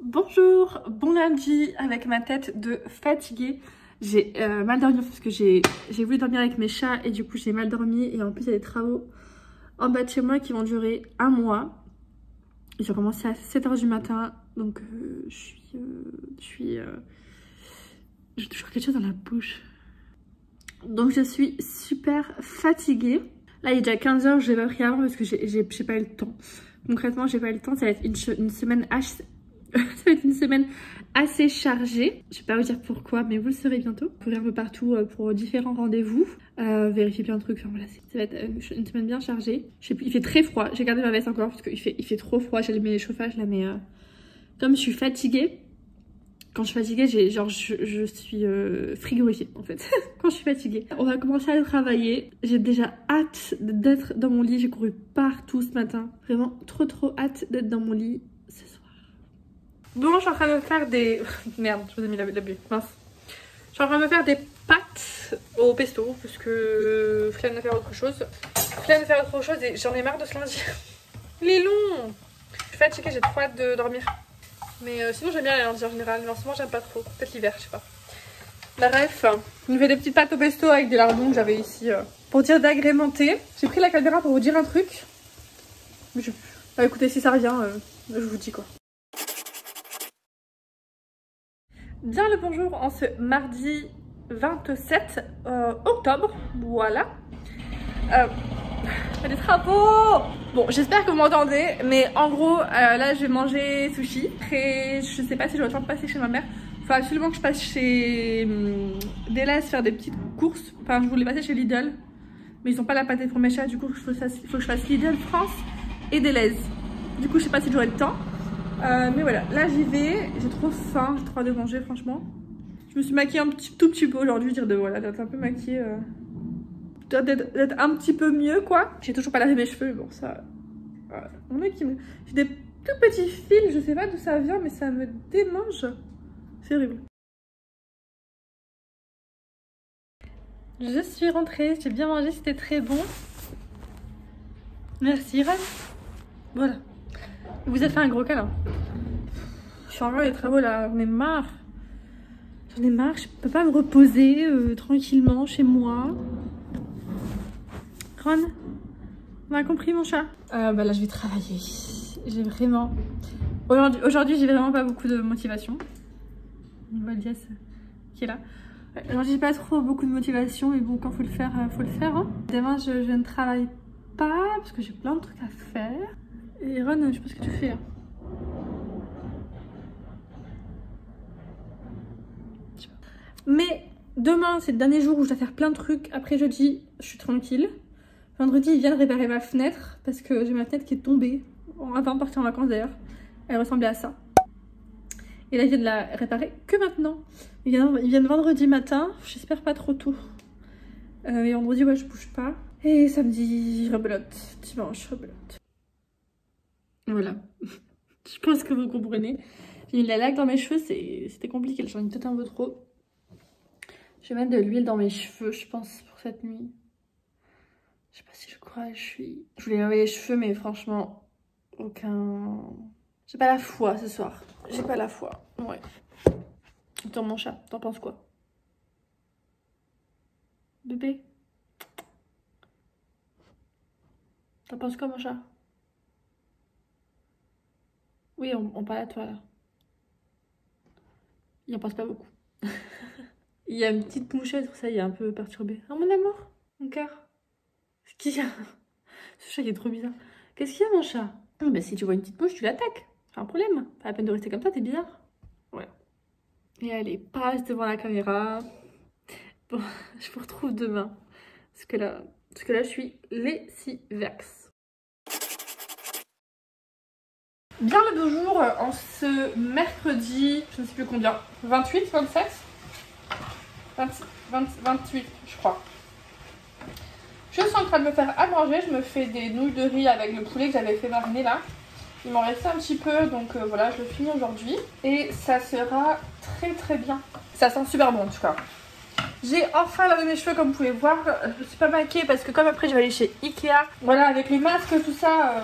Bonjour, bon lundi avec ma tête de fatiguée. J'ai mal dormi parce que j'ai voulu dormir avec mes chats et du coup j'ai mal dormi. Et en plus il y a des travaux en bas de chez moi qui vont durer un mois. Ils ont commencé à 7 h du matin, donc j'ai toujours quelque chose dans la bouche. Donc je suis super fatiguée. Là il est déjà 15 h, je l'ai pas pris avant parce que j'ai pas eu le temps. Concrètement j'ai pas eu le temps, ça va être une semaine ça va être une semaine assez chargée. Je vais pas vous dire pourquoi, mais vous le saurez bientôt. Vous pourrez un peu partout pour différents rendez-vous, vérifier plein de trucs. Enfin voilà, ça va être une semaine bien chargée. Il fait très froid. J'ai gardé ma veste encore parce qu'il fait trop froid. J'ai allumé les chauffages là, mais comme je suis fatiguée, quand je suis fatiguée, je suis frigorifiée en fait. Quand je suis fatiguée. On va commencer à travailler. J'ai déjà hâte d'être dans mon lit. J'ai couru partout ce matin. Vraiment trop hâte d'être dans mon lit ce soir. Bon, je suis en train de me faire des... Merde, je vous ai mis la bulle, mince. Je suis en train de me faire des pâtes au pesto parce que flemme de faire autre chose. Et j'en ai marre de ce lundi. Il est long. Je suis fatiguée, j'ai trop hâte de dormir. Mais sinon j'aime bien les lundis en général, mais en ce moment j'aime pas trop. Peut-être l'hiver, je sais pas. Bref, je me fais des petites pâtes au pesto avec des lardons que j'avais ici pour dire d'agrémenter. J'ai pris la caméra pour vous dire un truc. Mais bah, écoutez, si ça revient, je vous dis quoi. Bien le bonjour en ce mardi 27 octobre, voilà. Il y a des travaux. Bon, j'espère que vous m'entendez, mais en gros, là je vais manger sushi. Après, je sais pas si je vais le temps de passer chez ma mère. Faut absolument que je passe chez Deleuze faire des petites courses. Enfin, je voulais passer chez Lidl, mais ils ont pas la pâtée pour mes chats, du coup il faut que je fasse Lidl France et Deleuze. Du coup, je sais pas si j'aurai le temps. Mais voilà, là j'y vais, j'ai trop faim, j'ai trop hâte de manger franchement. Je me suis maquillée tout petit peu aujourd'hui, dire de voilà, d'être un peu maquillée, d'être un petit peu mieux quoi. J'ai toujours pas lavé mes cheveux, mais bon ça, on est qui me... J'ai des tout petits fils, je sais pas d'où ça vient, mais ça me démange, c'est horrible. Je suis rentrée, j'ai bien mangé, c'était très bon. Merci Ron. Voilà. Il vous a fait un gros câlin. Je suis en train des travaux là, j'en ai marre. J'en ai marre, je peux pas me reposer tranquillement chez moi. Ron, on a compris mon chat. Bah là je vais travailler. J'ai vraiment... Aujourd'hui j'ai vraiment pas beaucoup de motivation. On voit Diaz qui est là. Aujourd'hui j'ai pas trop beaucoup de motivation, mais bon quand faut le faire, faut le faire. Hein. Demain je ne travaille pas parce que j'ai plein de trucs à faire. Et Ron, je sais pas ce que tu fais. Hein. Mais demain, c'est le dernier jour où je dois faire plein de trucs. Après jeudi, je suis tranquille. Vendredi, ils viennent réparer ma fenêtre parce que j'ai ma fenêtre qui est tombée. Avant de partir en vacances d'ailleurs. Elle ressemblait à ça. Et là, ils viennent la réparer que maintenant. Ils viennent vendredi matin. J'espère pas trop tôt. Et vendredi, ouais, je bouge pas. Et samedi, je rebelote. Dimanche, je rebelote. Voilà. Je pense que vous comprenez. J'ai mis de la laque dans mes cheveux. C'était compliqué. J'en ai peut-être un peu trop. Je vais mettre de l'huile dans mes cheveux, je pense, pour cette nuit. Je sais pas si je crois, Je voulais laver les cheveux, mais franchement, aucun... J'ai pas la foi ce soir. J'ai pas la foi, ouais. Attends, mon chat, t'en penses quoi? Bébé? T'en penses quoi, mon chat? Oui, on parle à toi, là. Il en pense pas beaucoup. Il y a une petite mouchette, ça, il est un peu perturbé. Oh, mon amour, mon cœur. Qu'est-ce qu'il y a? Ce chat, il est trop bizarre. Qu'est-ce qu'il y a, mon chat? Oh, bah, si tu vois une petite mouche, tu l'attaques. C'est un problème. Pas la peine de rester comme ça, t'es bizarre. Ouais. Et allez, passe devant la caméra. Bon, je vous retrouve demain. Parce que là je suis lessivex. Bien le beau jour en ce mercredi, je ne sais plus combien, 28, 27 28 je crois. Je suis en train de me faire à manger, je me fais des nouilles de riz avec le poulet que j'avais fait mariner là. Il m'en restait un petit peu, donc voilà, je le finis aujourd'hui. Et ça sera très bien. Ça sent super bon en tout cas. J'ai enfin lavé mes cheveux comme vous pouvez voir. Je me suis pas maquillée parce que comme après je vais aller chez Ikea. Voilà, avec le masque tout ça,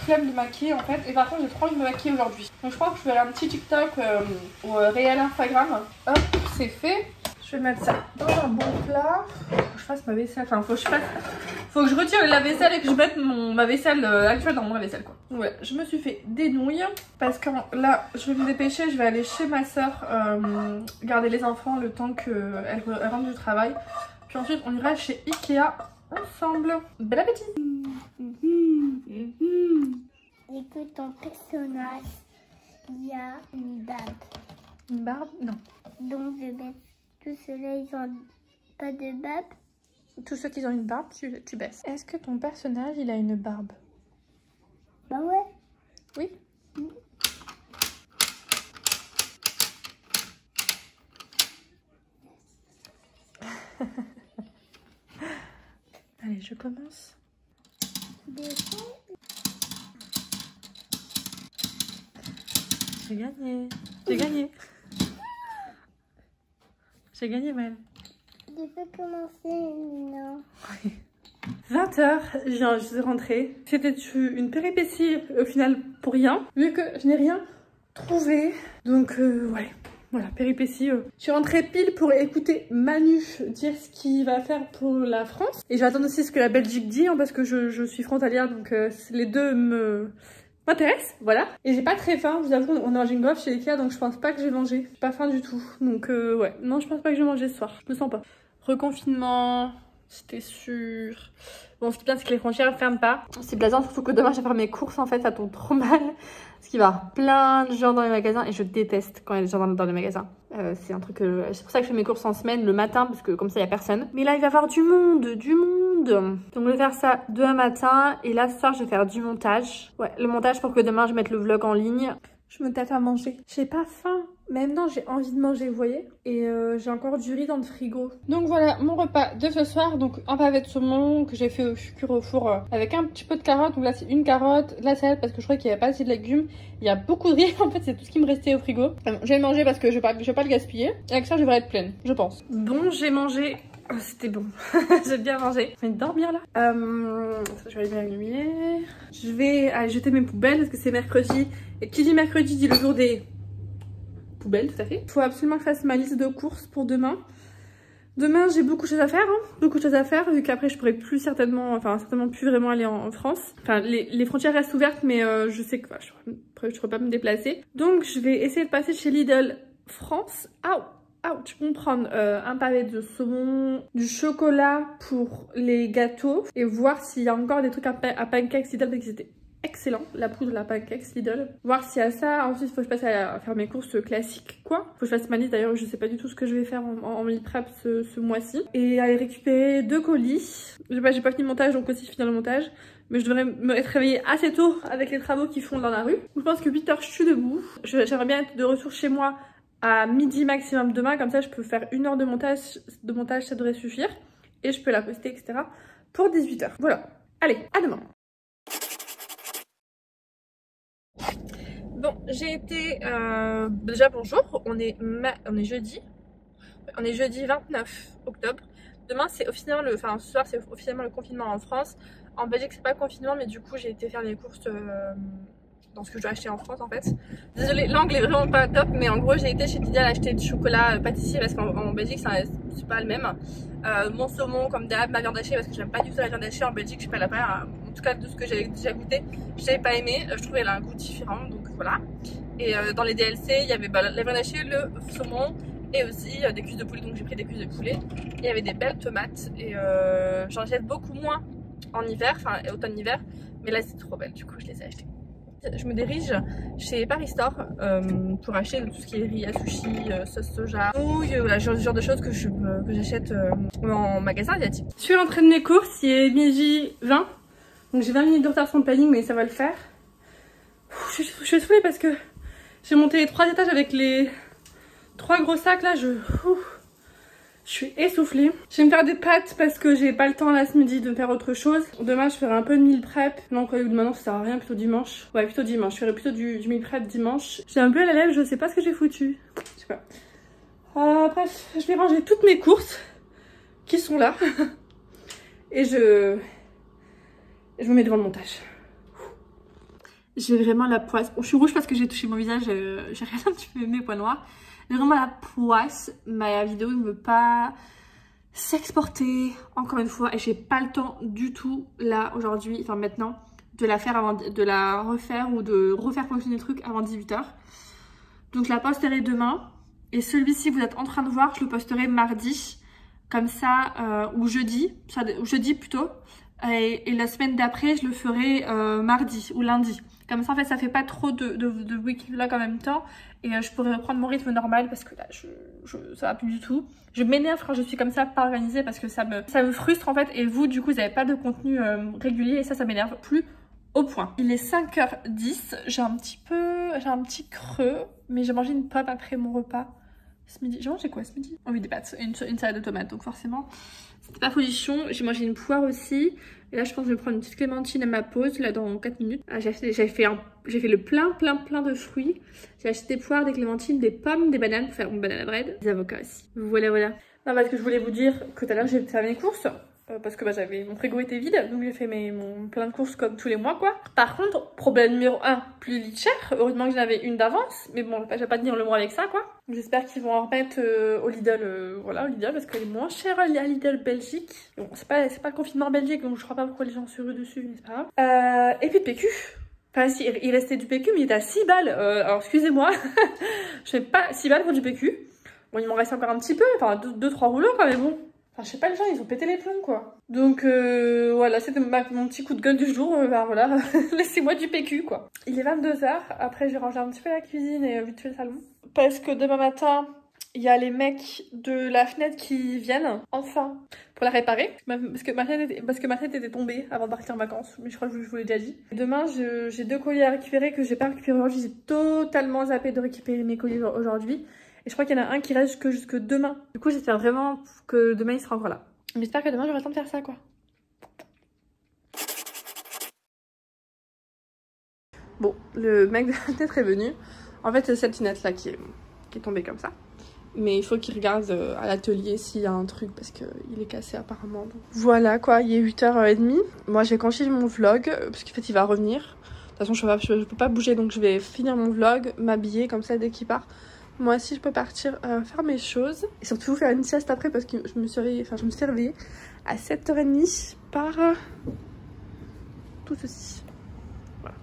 flemme de maquiller en fait. Et par contre j'ai trop envie de me maquiller aujourd'hui. Donc je crois que je vais faire un petit TikTok ou réel Instagram. Hop, c'est fait. Je vais mettre ça dans un bon plat. Faut que je fasse ma vaisselle. Enfin, faut que je retire la vaisselle et que je mette ma vaisselle actuelle dans mon vaisselle quoi. Ouais, je me suis fait des nouilles parce que là, je vais me dépêcher. Je vais aller chez ma soeur garder les enfants le temps qu'elle rentre du travail. Puis ensuite, on ira chez Ikea ensemble. Bel appétit! Et que ton personnage, il y a une barbe. Une barbe? Non. Donc je baisse. Tous ceux-là, ils ont pas de barbe. Tous ceux qui ont une barbe, tu baisses. Est-ce que ton personnage, il a une barbe? Bah ouais. Oui. Allez, je commence. J'ai gagné. J'ai gagné. J'ai gagné, Mel. Je peux commencer maintenant. 20h, je suis rentrée. C'était une péripétie au final pour rien, vu que je n'ai rien trouvé. Donc ouais, voilà, péripétie. Je suis rentrée pile pour écouter Manu dire ce qu'il va faire pour la France. Et je vais attendre aussi ce que la Belgique dit, hein, parce que je suis frontalière, donc les deux m'intéresse, voilà. Et j'ai pas très faim, je vous avoue, on a mangé une gaufre chez Ikea, donc je pense pas que j'ai mangé. J'ai pas faim du tout. Donc ouais, non, je pense pas que je vais manger ce soir. Je me sens pas. Reconfinement, c'était sûr. Bon, ce qui est bien, c'est que les frontières ferment pas. C'est blasant, surtout que demain, je vais faire mes courses, en fait, ça tombe trop mal. Parce qu'il va y avoir plein de gens dans les magasins et je déteste quand il y a des gens dans les magasins. C'est un truc c'est pour ça que je fais mes courses en semaine, le matin, parce que comme ça, il n'y a personne. Mais là, il va y avoir du monde. Donc, je vais faire ça demain matin. Et là, ce soir, je vais faire du montage. Ouais, le montage pour que demain, je mette le vlog en ligne. Je me tâte à manger. J'ai pas faim. Maintenant, j'ai envie de manger, vous voyez. Et j'ai encore du riz dans le frigo. Donc voilà, mon repas de ce soir. Donc un pavé de saumon que j'ai fait cuire au four avec un petit peu de carotte. Donc là, c'est une carotte, de la salade parce que je crois qu'il n'y avait pas assez de légumes. Il y a beaucoup de riz. En fait, c'est tout ce qui me restait au frigo. Enfin, je vais le manger parce que je vais pas le gaspiller. Et avec ça, je devrais être pleine, je pense. Bon, j'ai mangé. Oh, c'était bon. J'ai bien mangé. Je vais dormir là. Je vais allumer la lumière. Je vais aller jeter mes poubelles parce que c'est mercredi. Et qui dit mercredi dit le jour des poubelles, tout à fait. Il faut absolument que je fasse ma liste de courses pour demain. Demain, j'ai beaucoup de choses à faire, hein. Beaucoup de choses à faire, vu qu'après, je pourrais plus certainement plus vraiment aller en France. Enfin, les frontières restent ouvertes, mais je sais que je pourrais pas me déplacer. Donc, je vais essayer de passer chez Lidl France. Je peux me prendre un pavé de saumon, du chocolat pour les gâteaux et voir s'il y a encore des trucs à pancakes Lidl parce que c'était excellent, la poudre, la pancakes Lidl. Voir s'il y a ça. Ensuite, il faut que je passe à faire mes courses classiques, quoi. Faut que je fasse ma liste. D'ailleurs, je sais pas du tout ce que je vais faire en meal prep ce mois-ci. Et aller récupérer 2 colis. J'ai pas fini le montage, donc aussi finir le montage. Mais je devrais être réveillée assez tôt avec les travaux qui font dans la rue. Je pense que 8 h, je suis debout. J'aimerais bien être de retour chez moi à midi maximum demain. Comme ça, je peux faire 1 heure de montage. Ça devrait suffire. Et je peux la poster, etc. pour 18 h. Voilà. Allez, à demain. Bon, j'ai été... déjà bonjour, on est jeudi. On est jeudi 29 octobre. Demain c'est officiellement ce soir c'est officiellement le confinement en France. En Belgique c'est pas le confinement, mais du coup j'ai été faire les courses dans ce que je dois acheter en France en fait. Désolée, l'angle est vraiment pas top, mais en gros j'ai été chez Lidl acheter du chocolat pâtissier parce qu'en Belgique c'est pas le même. Mon saumon comme d'hab, ma viande hachée parce que j'aime pas du tout la viande hachée en Belgique, je suis pas la part. En tout cas de ce que j'ai déjà goûté, j'avais pas aimé, je trouvais elle a un goût différent, donc voilà. Et dans les DLC il y avait la viande hachée, le saumon et aussi des cuisses de poulet, donc j'ai pris des cuisses de poulet. Il y avait des belles tomates et j'en achète beaucoup moins en hiver, enfin automne-hiver, mais là c'est trop belle, du coup je les ai achetées. Je me dirige chez Paris Store pour acheter tout ce qui est riz à sushi, sauce soja, nouilles, voilà, ce genre de choses que j'achète en magasin asiatique. Je suis rentrée de mes courses, il est midi 20, donc j'ai 20 minutes de retard sur le planning, mais ça va le faire. Je suis saoulée parce que j'ai monté les 3 étages avec les 3 gros sacs là, je suis essoufflée. Je vais me faire des pâtes parce que j'ai pas le temps là ce midi de faire autre chose. Demain je ferai un peu de meal prep. Non, quoi, maintenant ça sert à rien, plutôt dimanche. Ouais, plutôt dimanche. Je ferai plutôt du meal prep dimanche. J'ai un peu à la lèvre, je sais pas ce que j'ai foutu. Je sais pas. Bref, je vais ranger toutes mes courses. qui sont là. Et je me mets devant le montage. J'ai vraiment la poisse. Bon, je suis rouge parce que j'ai touché mon visage, j'ai rien un petit peu mes points noirs. J'ai vraiment la poisse. Ma vidéo ne veut pas s'exporter encore une fois et j'ai pas le temps du tout là aujourd'hui, enfin maintenant, de la faire avant, de la refaire ou de refaire fonctionner le truc avant 18 h. Donc je la posterai demain et celui-ci vous êtes en train de voir, je le posterai mardi comme ça ou jeudi plutôt et la semaine d'après je le ferai mardi ou lundi. Comme ça en fait ça fait pas trop de week-vlog en même temps et je pourrais reprendre mon rythme normal parce que là ça va plus du tout. Je m'énerve quand je suis comme ça pas organisée parce que ça me frustre en fait et vous du coup vous n'avez pas de contenu régulier et ça m'énerve plus au point. Il est 5 h 10, j'ai un petit creux mais j'ai mangé une pomme après mon repas ce midi. J'ai mangé quoi ce midi? Oh oui des pâtes, une salade de tomates donc forcément c'était pas folichon. J'ai mangé une poire aussi. Et là, je pense que je vais prendre une petite clémentine à ma pause, là, dans 4 minutes. Ah, j'ai fait le plein de fruits. J'ai acheté des poires, des clémentines, des pommes, des bananes pour faire une banana bread. Des avocats aussi. Voilà. Non, parce que je voulais vous dire que tout à l'heure, j'ai fait mes courses. Parce que mon frigo était vide. Donc, j'ai fait mon plein de courses comme tous les mois, quoi. Par contre, problème numéro 1, plus litre cher. Heureusement que j'en avais une d'avance. Mais bon, je vais pas tenir le mois avec ça, quoi. J'espère qu'ils vont en remettre au Lidl, voilà, au Lidl, parce qu'elle est moins chère à Lidl Belgique. Bon, c'est pas le confinement en Belgique, donc je crois pas pourquoi les gens se ruent dessus, mais c'est pas grave. Et puis de PQ. Enfin, si, il restait du PQ, mais il était à 6 balles. Alors, excusez-moi, je fais pas 6 balles pour du PQ. Bon, il m'en reste encore un petit peu, enfin, 2-3 rouleaux, quand même, bon. Enfin, je sais pas, les gens, ils ont pété les plombs, quoi. Donc, voilà, c'était mon petit coup de gueule du jour. Voilà, laissez-moi du PQ, quoi. Il est 22 h. Après, j'ai rangé un petit peu la cuisine et vite fait le salon. Parce que demain matin, il y a les mecs de la fenêtre qui viennent, enfin, pour la réparer. Parce que ma fenêtre était tombée avant de partir en vacances. Mais je crois que je vous l'ai déjà dit. Demain, j'ai 2 colis à récupérer que j'ai pas récupéré aujourd'hui. J'ai totalement zappé de récupérer mes colis aujourd'hui. Et je crois qu'il y en a un qui reste jusque demain. Du coup, j'espère vraiment que demain, il sera encore là. Mais j'espère que demain, j'aurai le temps de faire ça, quoi. Bon, le mec de la fenêtre est venu. En fait, c'est cette fenêtre là qui est tombée comme ça. Mais il faut qu'il regarde à l'atelier s'il y a un truc parce qu'il est cassé apparemment. Donc. Voilà quoi, il est 8 h 30. Moi, j'ai continué mon vlog parce qu'en fait, il va revenir. De toute façon, je peux pas bouger donc je vais finir mon vlog, m'habiller comme ça dès qu'il part. Moi aussi, je peux partir faire mes choses. Et surtout faire une sieste après parce que je me suis réveillée à 7 h 30 par tout ceci. Voilà.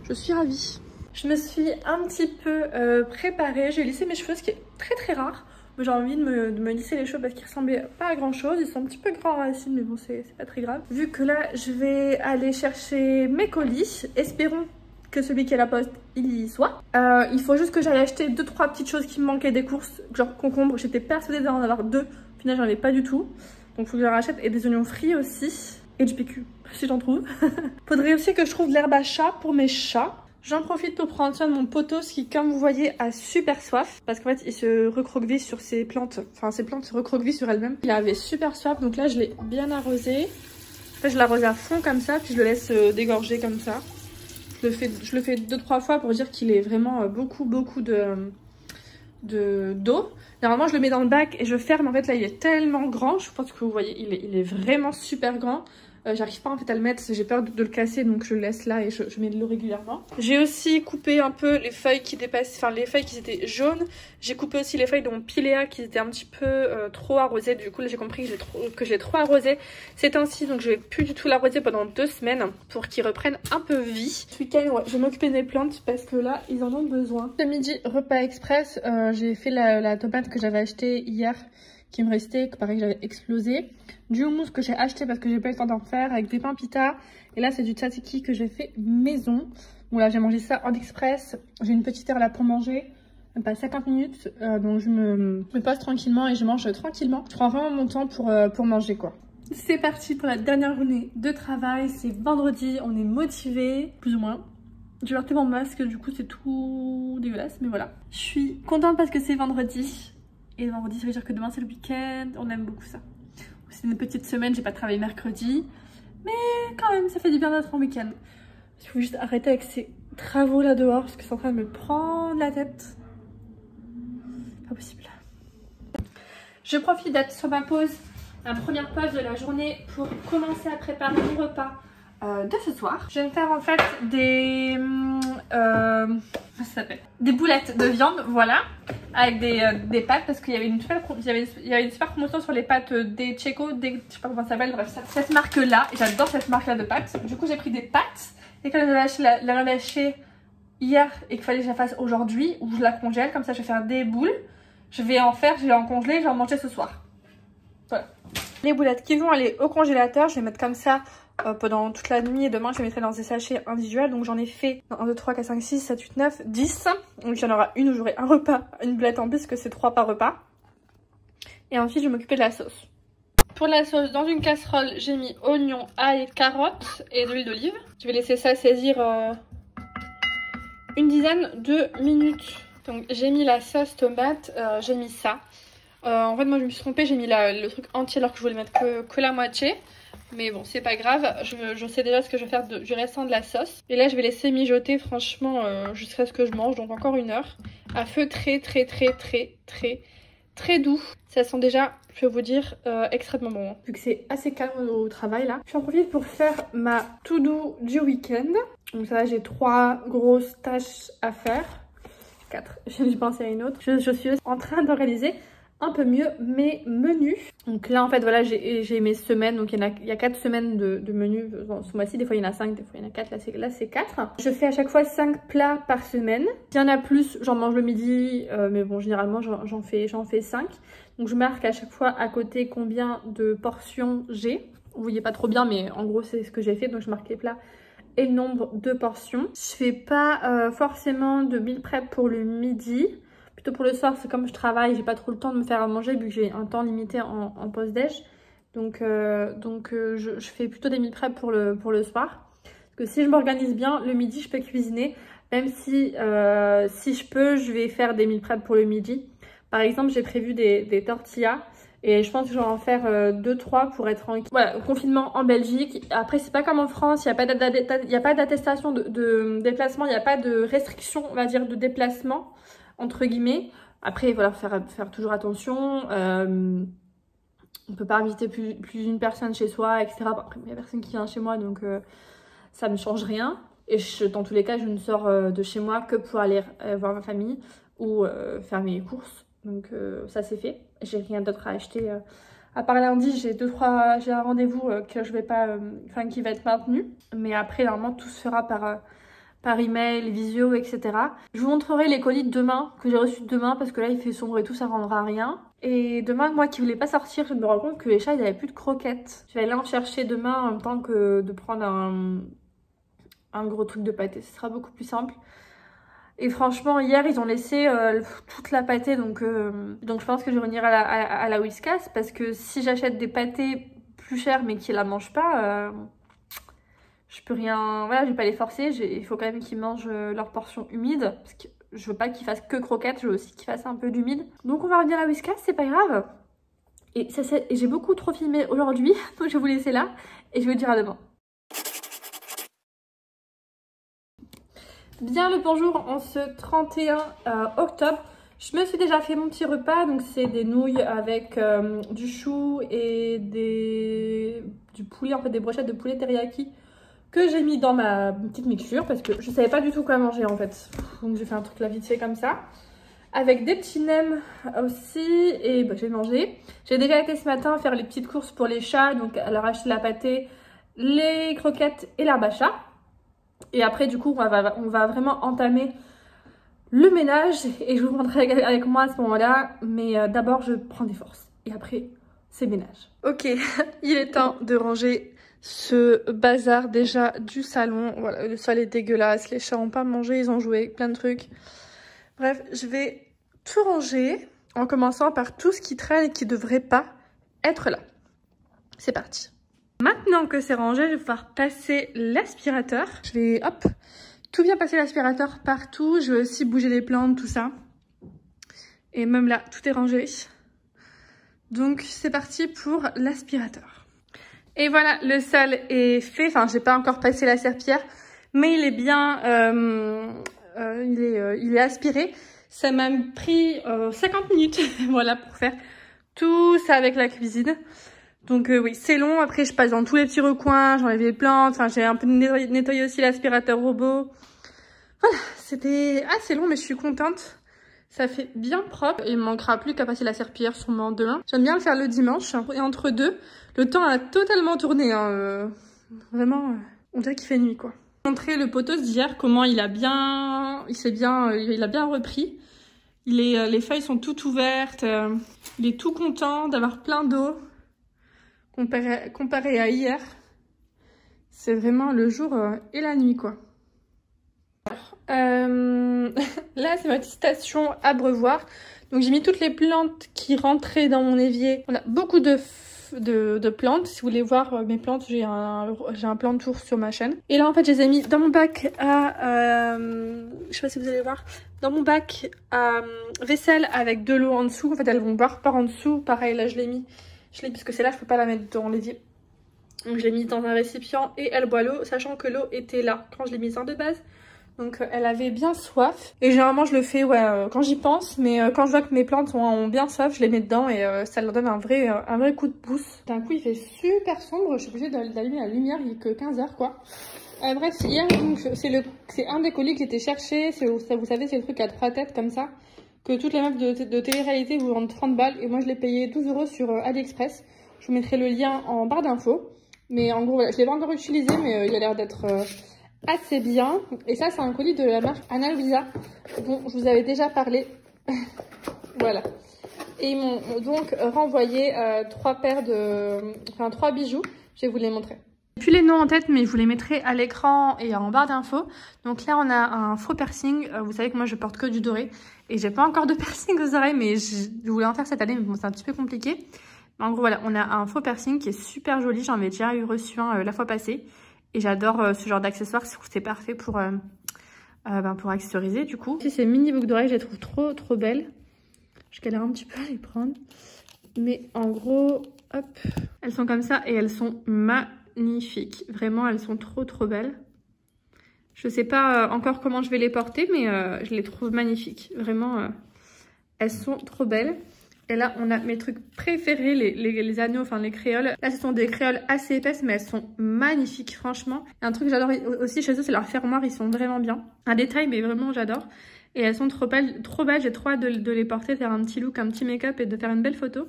Je suis ravie. Je me suis un petit peu préparée. J'ai lissé mes cheveux, ce qui est très rare. J'ai envie de me lisser les cheveux parce qu'ils ressemblaient pas à grand chose. Ils sont un petit peu grands en racine, mais bon, c'est pas très grave. Vu que là, je vais aller chercher mes colis. Espérons que celui qui est à la poste, il y soit. Il faut juste que j'aille acheter 2-3 petites choses qui me manquaient des courses, genre concombre. J'étais persuadée d'en avoir 2. Au final, j'en avais pas du tout. Donc, il faut que j'en rachète. Et des oignons frits aussi. Et du PQ, si j'en trouve. Faudrait aussi que je trouve de l'herbe à chat pour mes chats. J'en profite pour prendre soin de mon potos qui, comme vous voyez, a super soif. Parce qu'en fait, il se recroqueville sur ses plantes. Enfin, ses plantes se recroquevillent sur elles-mêmes. Il avait super soif, donc là, je l'ai bien arrosé. En fait, je l'arrose à fond comme ça, puis je le laisse dégorger comme ça. Je le fais 2-3 fois pour dire qu'il est vraiment beaucoup d'eau. Normalement, je le mets dans le bac et je ferme. En fait, là, il est tellement grand. Je pense que vous voyez, il est vraiment super grand. J'arrive pas en fait à le mettre, j'ai peur de le casser, donc je le laisse là et je mets de l'eau régulièrement. J'ai aussi coupé un peu les feuilles qui dépassent, enfin les feuilles qui étaient jaunes. J'ai coupé aussi les feuilles de mon pilea qui étaient un petit peu trop arrosées. Du coup là j'ai compris que j'ai trop arrosé ces temps-ci, donc je vais plus du tout l'arroser pendant 2 semaines pour qu'ils reprennent un peu vie. Ce week-end, ouais, je vais m'occuper des plantes parce que là ils en ont besoin. Ce midi, repas express, j'ai fait la tomate que j'avais achetée hier, qui me restait, que pareil j'avais explosé. Du houmous que j'ai acheté parce que j'ai pas eu le temps d'en faire, avec des pains pita. Et là c'est du tzatziki que j'ai fait maison. Bon là j'ai mangé ça en express. J'ai une petite heure là pour manger, même pas 50 minutes. Donc je me pose tranquillement et je mange tranquillement. Je prends vraiment mon temps pour manger quoi. C'est parti pour la dernière journée de travail. C'est vendredi, on est motivé, plus ou moins. J'ai porté mon masque, du coup c'est tout dégueulasse, mais voilà. Je suis contente parce que c'est vendredi. Et vendredi, ça veut dire que demain c'est le week-end. On aime beaucoup ça. C'est une petite semaine, j'ai pas travaillé mercredi. Mais quand même, ça fait du bien d'être en week-end. Il faut juste arrêter avec ces travaux là dehors parce que c'est en train de me prendre la tête. Pas possible. Je profite d'être sur ma pause, ma première pause de la journée pour commencer à préparer mon repas de ce soir. Je vais me faire en fait des... comment ça s'appelle? Des boulettes de viande, voilà, avec des pâtes parce qu'il y avait une super, promotion sur les pâtes des Checo, je sais pas comment ça s'appelle, bref, cette marque-là. J'adore cette marque-là de pâtes. Du coup, j'ai pris des pâtes et quand j'avais acheté hier et qu'il fallait que je la fasse aujourd'hui, ou je la congèle, comme ça je vais faire des boules. Je vais en congeler, je vais en manger ce soir. Voilà. Les boulettes qui vont aller au congélateur, je vais les mettre comme ça pendant toute la nuit et demain je les mettrai dans des sachets individuels. Donc j'en ai fait 1, 2, 3, 4, 5, 6, 7, 8, 9, 10. Donc il y en aura une où j'aurai un repas, une boulette en plus, parce que c'est 3 par repas. Et ensuite je vais m'occuper de la sauce. Pour la sauce, dans une casserole, j'ai mis oignons, ail, carottes et de l'huile d'olive. Je vais laisser ça saisir une dizaine de minutes. Donc j'ai mis la sauce tomate, j'ai mis ça. En fait moi je me suis trompée, j'ai mis le truc entier alors que je voulais mettre que la moitié. Mais bon c'est pas grave, je sais déjà ce que je vais faire du restant de la sauce. Et là je vais laisser mijoter franchement jusqu'à ce que je mange, donc encore 1 heure. À feu très doux. Ça sent déjà, je vais vous dire, extrêmement bon. Vu que c'est assez calme au travail là. J'en profite pour faire ma to-do du week-end. Donc ça j'ai 3 grosses tâches à faire. 4, j'ai pensé à une autre. Je suis en train d'organiser un peu mieux mes menus. Donc là en fait voilà j'ai mes semaines, donc il y a 4 semaines de menus ce mois-ci. Des fois il y en a 5, des fois il y en a 4, là c'est 4. Je fais à chaque fois 5 plats par semaine. S'il y en a plus, j'en mange le midi, mais bon généralement j'en fais 5. Donc je marque à chaque fois à côté combien de portions j'ai. Vous voyez pas trop bien mais en gros c'est ce que j'ai fait, donc je marque les plats et le nombre de portions. Je fais pas forcément de meal prep pour le midi. Plutôt pour le soir, c'est comme je travaille, j'ai pas trop le temps de me faire à manger vu que j'ai un temps limité en pause-déj. Donc je fais plutôt des meal prep pour le soir. Parce que si je m'organise bien, le midi, je peux cuisiner. Même si je peux, je vais faire des meal prep pour le midi. Par exemple, j'ai prévu des tortillas. Et je pense que je vais en faire 2-3 pour être en voilà, confinement en Belgique. Après, c'est pas comme en France, il n'y a pas d'attestation de déplacement, il n'y a pas de restriction, on va dire, de déplacement, entre guillemets. Après, voilà, faire toujours attention. On peut pas inviter plus d'une personne chez soi, etc. Bon, après, il y a personne qui vient chez moi, donc ça ne change rien. Et dans tous les cas, je ne sors de chez moi que pour aller voir ma famille ou faire mes courses. Donc ça c'est fait, j'ai rien d'autre à acheter à part lundi. J'ai un rendez-vous que je vais pas, qui va être maintenu, mais après normalement tout se fera par email, visio, etc. Je vous montrerai les colis de demain que j'ai reçus demain parce que là il fait sombre et tout, ça rendra rien. Et demain, moi qui voulais pas sortir, je me rends compte que les chats ils avaient plus de croquettes. Je vais aller en chercher demain en même temps que de prendre un gros truc de pâté, ce sera beaucoup plus simple. Et franchement, hier, ils ont laissé toute la pâtée. Donc je pense que je vais revenir à la Whiskas. Parce que si j'achète des pâtés plus chers mais qu'ils la mangent pas, je peux rien... Voilà, je vais pas les forcer. Il faut quand même qu'ils mangent leur portion humide. Parce que je veux pas qu'ils fassent que croquettes. Je veux aussi qu'ils fassent un peu d'humide. Donc on va revenir à Whiskas, c'est pas grave. Et j'ai beaucoup trop filmé aujourd'hui. Donc je vais vous laisser là. Et je vais vous dire à demain. Bien le bonjour en ce 31 octobre. Je me suis déjà fait mon petit repas, donc c'est des nouilles avec du chou et du poulet, en fait des brochettes de poulet teriyaki que j'ai mis dans ma petite mixture parce que je savais pas du tout quoi manger en fait. Donc j'ai fait un truc là vite fait comme ça. Avec des petits nems aussi et j'ai mangé. J'ai déjà été ce matin faire les petites courses pour les chats, donc à leur acheter la pâtée, les croquettes et l'herbe à chat. Et après du coup on va vraiment entamer le ménage et je vous montrerai avec moi à ce moment là. Mais d'abord je prends des forces et après c'est ménage. Ok, il est temps de ranger ce bazar déjà du salon. Voilà, le sol est dégueulasse, les chats n'ont pas mangé, ils ont joué avec plein de trucs. Bref, je vais tout ranger en commençant par tout ce qui traîne et qui ne devrait pas être là. C'est parti. Maintenant que c'est rangé, je vais pouvoir passer l'aspirateur. Je vais, hop, tout bien passer l'aspirateur partout. Je vais aussi bouger les plantes, tout ça. Et même là, tout est rangé. Donc, c'est parti pour l'aspirateur. Et voilà, le sol est fait. Enfin, j'ai pas encore passé la serpillière, mais il est bien, il est aspiré. Ça m'a pris 50 minutes, voilà, pour faire tout ça avec la cuisine. Donc oui, c'est long. Après, je passe dans tous les petits recoins, j'enlève les plantes. Enfin, j'ai un peu nettoyé aussi l'aspirateur robot. Voilà, c'était assez long, mais je suis contente. Ça fait bien propre. Il me manquera plus qu'à passer la serpillière sûrement demain. J'aime bien le faire le dimanche. Et entre deux, le temps a totalement tourné. Hein. Vraiment, on dirait qu'il fait nuit, quoi. Je vais vous montrer le potos d'hier, comment il a bien repris. Les feuilles sont toutes ouvertes. Il est tout content d'avoir plein d'eau. Comparé à hier, c'est vraiment le jour et la nuit, quoi. Là, c'est ma petite station abreuvoir. Donc, j'ai mis toutes les plantes qui rentraient dans mon évier. On a beaucoup de plantes. Si vous voulez voir mes plantes, j'ai un plan de tour sur ma chaîne. Et là, en fait, je les ai mis dans mon bac à... je sais pas si vous allez voir. Dans mon bac à vaisselle avec de l'eau en dessous. En fait, elles vont boire par en dessous. Pareil, là, je l'ai mis. Parce que c'est là, je peux pas la mettre dans l'évier. Donc, je l'ai mis dans un récipient et elle boit l'eau, sachant que l'eau était là quand je l'ai mise en de base. Donc elle avait bien soif. Et généralement je le fais quand j'y pense. Mais quand je vois que mes plantes ont bien soif, je les mets dedans et ça leur donne un vrai coup de pouce. D'un coup il fait super sombre. Je suis obligée d'allumer la lumière, il est que 15h quoi. Bref, hier c'est un des colis que j'étais chercher. Vous savez, c'est le truc à 3 têtes comme ça. Que toutes les meufs de télé-réalité vous vendent 30 balles. Et moi je l'ai payé 12 € sur AliExpress. Je vous mettrai le lien en barre d'infos. Mais en gros voilà, je l'ai pas encore utilisé mais il a l'air d'être... assez bien. Et ça c'est un colis de la marque Ana Luisa dont je vous avais déjà parlé. Voilà. Et ils m'ont donc renvoyé 3 bijoux. Je vais vous les montrer. J'ai plus les noms en tête mais je vous les mettrai à l'écran et en barre d'infos. Donc là on a un faux piercing. Vous savez que moi je porte que du doré et j'ai pas encore de piercing aux oreilles mais je voulais en faire cette année mais bon c'est un petit peu compliqué. Mais en gros voilà, on a un faux piercing qui est super joli. J'en avais déjà reçu un la fois passée. Et j'adore ce genre d'accessoires, c'est parfait pour accessoriser du coup. Ici, ces mini boucles d'oreilles, je les trouve trop belles. Je galère un petit peu à les prendre. Mais en gros, hop, elles sont comme ça et elles sont magnifiques. Vraiment, elles sont trop belles. Je sais pas encore comment je vais les porter, mais je les trouve magnifiques. Vraiment, elles sont trop belles. Et là, on a mes trucs préférés, les anneaux, enfin les créoles. Là, ce sont des créoles assez épaisses, mais elles sont magnifiques, franchement. Et un truc que j'adore aussi chez eux, c'est leurs fermoirs, ils sont vraiment bien. Un détail, mais vraiment, j'adore. Et elles sont trop belles. J'ai trop hâte de les porter, faire un petit look, un petit make-up et de faire une belle photo.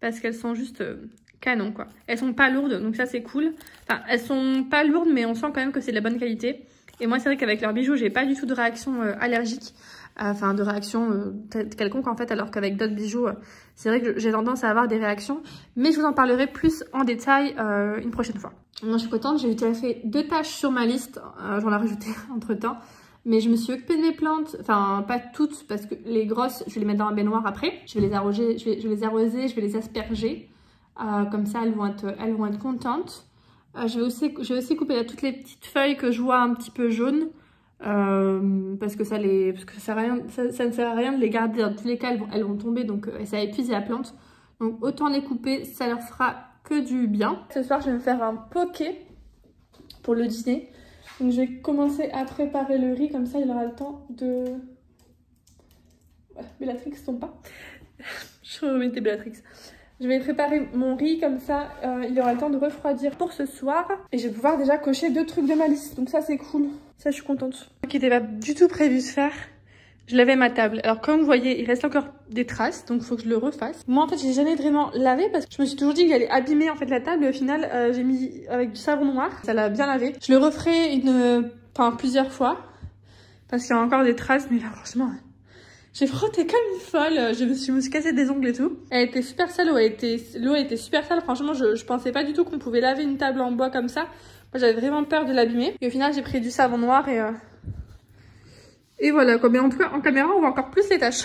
Parce qu'elles sont juste canon, quoi. Elles sont pas lourdes, donc ça, c'est cool. Enfin, elles sont pas lourdes, mais on sent quand même que c'est de la bonne qualité. Et moi, c'est vrai qu'avec leurs bijoux, j'ai pas du tout de réaction allergique. Enfin de réaction quelconque en fait, alors qu'avec d'autres bijoux c'est vrai que j'ai tendance à avoir des réactions, mais je vous en parlerai plus en détail une prochaine fois. Moi je suis contente, j'ai déjà fait 2 tâches sur ma liste, j'en ai rajouté entre temps, mais je me suis occupée de mes plantes, enfin pas toutes parce que les grosses je vais les mettre dans la baignoire après, je vais les arroser, je vais les arroser, je vais les asperger, comme ça elles vont être contentes. Je vais aussi couper là, toutes les petites feuilles que je vois un petit peu jaunes. Parce que ça ne sert à rien de les garder, dans tous les cas elles vont tomber, donc ça va épuiser la plante, donc autant les couper, ça leur fera que du bien. Ce soir je vais me faire un poké pour le dîner, donc je vais commencer à préparer le riz, comme ça il aura le temps de... Bellatrix tombe pas. Je remettais Bellatrix. Je vais préparer mon riz, comme ça il aura le temps de refroidir pour ce soir. Et je vais pouvoir déjà cocher 2 trucs de ma liste, donc ça c'est cool. Ça je suis contente. Ce qui n'était pas du tout prévu de faire, je lavais ma table. Alors comme vous voyez, il reste encore des traces, donc il faut que je le refasse. Moi en fait j'ai jamais vraiment lavé parce que je me suis toujours dit qu'il allait abîmer en fait la table. Et au final j'ai mis avec du savon noir, ça l'a bien lavé. Je le referai plusieurs fois parce qu'il y a encore des traces, mais là franchement... J'ai frotté comme une folle, je me suis cassé des ongles et tout. Elle était super sale, l'eau était super sale. Franchement, je pensais pas du tout qu'on pouvait laver une table en bois comme ça. Moi, j'avais vraiment peur de l'abîmer. Et au final, j'ai pris du savon noir et voilà quoi. Mais en tout cas, en caméra, on voit encore plus les taches.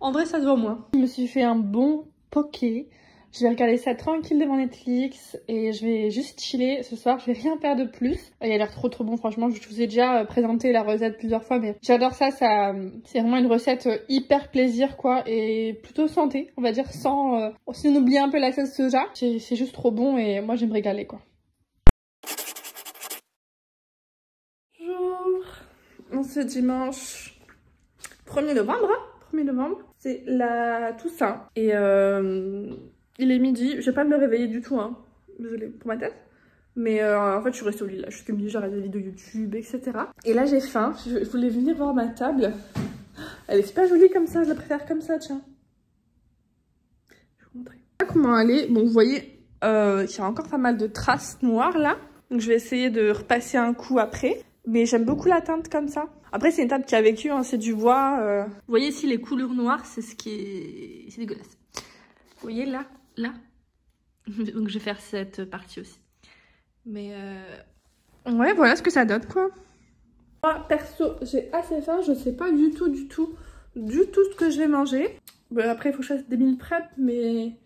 En vrai, ça se voit moins. Je me suis fait un bon poké. Je vais regarder ça tranquille devant Netflix et je vais juste chiller ce soir. Je vais rien faire de plus. Il a l'air trop bon, franchement. Je vous ai déjà présenté la recette plusieurs fois, mais j'adore ça. C'est vraiment une recette hyper plaisir, quoi, et plutôt santé, on va dire, sans si on oublie un peu la sauce soja. C'est juste trop bon et moi, je vais me régaler, quoi. Bonjour. On se dimanche 1er novembre. 1er novembre, c'est la Toussaint. Et il est midi, je vais pas me réveiller du tout, hein. Désolée pour ma tête. Mais en fait, je suis restée au lit là, jusqu'à midi, j'ai regardé des vidéos YouTube, etc. Et là, j'ai faim, je voulais venir voir ma table. Elle est super jolie comme ça, je la préfère comme ça, tiens. Je vais vous montrer. Comment elle est. Bon, vous voyez, il y a encore pas mal de traces noires là. Donc, je vais essayer de repasser un coup après. Mais j'aime beaucoup la teinte comme ça. Après, c'est une table qui a vécu, hein, c'est du bois. Vous voyez ici, les couleurs noires, c'est ce qui est... C'est dégueulasse. Vous voyez là, là. Donc, je vais faire cette partie aussi. Mais ouais, voilà ce que ça donne, quoi. Moi, perso, j'ai assez faim. Je sais pas du tout ce que je vais manger. Bon, après, il faut que je fasse des meal prep, mais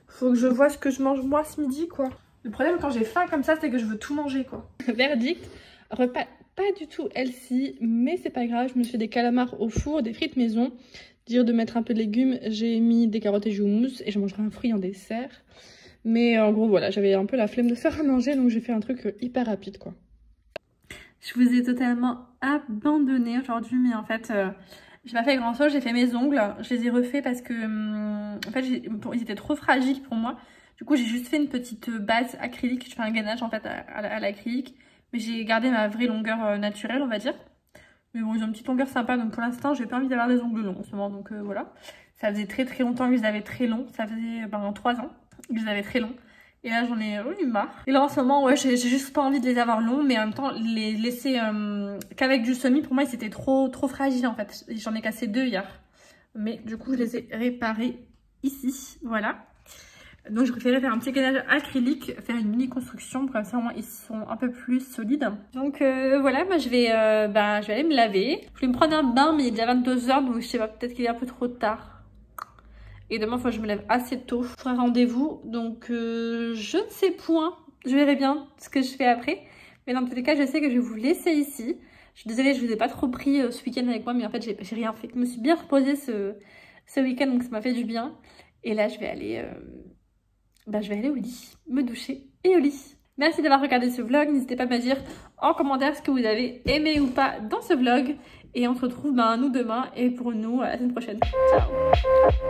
faut que je vois ce que je mange moi ce midi, quoi. Le problème quand j'ai faim comme ça, c'est que je veux tout manger, quoi. Verdict, repas pas du tout healthy, mais c'est pas grave. Je me suis fait des calamars au four, des frites maison. Dire de mettre un peu de légumes, j'ai mis des carottes et jus au mousse et je mangerai un fruit en dessert. Mais en gros, voilà, j'avais un peu la flemme de faire à manger, donc j'ai fait un truc hyper rapide, quoi. Je vous ai totalement abandonné aujourd'hui, mais en fait, j'ai pas fait grand chose. J'ai fait mes ongles, je les ai refaits parce que, en fait, ils étaient trop fragiles pour moi. Du coup, j'ai juste fait une petite base acrylique. Je fais un gainage, en fait, à l'acrylique. Mais j'ai gardé ma vraie longueur naturelle, on va dire. Mais bon, ils ont une petite longueur sympa, donc pour l'instant, j'ai pas envie d'avoir des ongles longs en ce moment, donc voilà. Ça faisait très longtemps que je les avais très longs. Ça faisait 3 ans que je les avais très longs. Et là, j'en ai eu marre. Et là, en ce moment, ouais, j'ai juste pas envie de les avoir longs, mais en même temps, les laisser qu'avec du semi, pour moi, ils étaient trop fragiles, en fait. J'en ai cassé 2 hier. Mais du coup, je les ai réparés ici, voilà. Donc, je préférais faire un petit gainage acrylique, faire une mini construction, comme ça, au moins, ils sont un peu plus solides. Donc, voilà, moi, je vais aller me laver. Je vais me prendre un bain, mais il est déjà 22 h, donc je sais pas, peut-être qu'il est un peu trop tard. Et demain, il faut que je me lève assez tôt. Je ferai rendez-vous, donc je ne sais point. Je verrai bien ce que je fais après. Mais dans tous les cas, je sais que je vais vous laisser ici. Je suis désolée, je ne vous ai pas trop pris ce week-end avec moi, mais en fait, j'ai rien fait. Je me suis bien reposée ce week-end, donc ça m'a fait du bien. Et là, je vais aller au lit, me doucher et au lit. Merci d'avoir regardé ce vlog. N'hésitez pas à me dire en commentaire ce que vous avez aimé ou pas dans ce vlog. Et on se retrouve nous demain et pour nous la semaine prochaine. Ciao!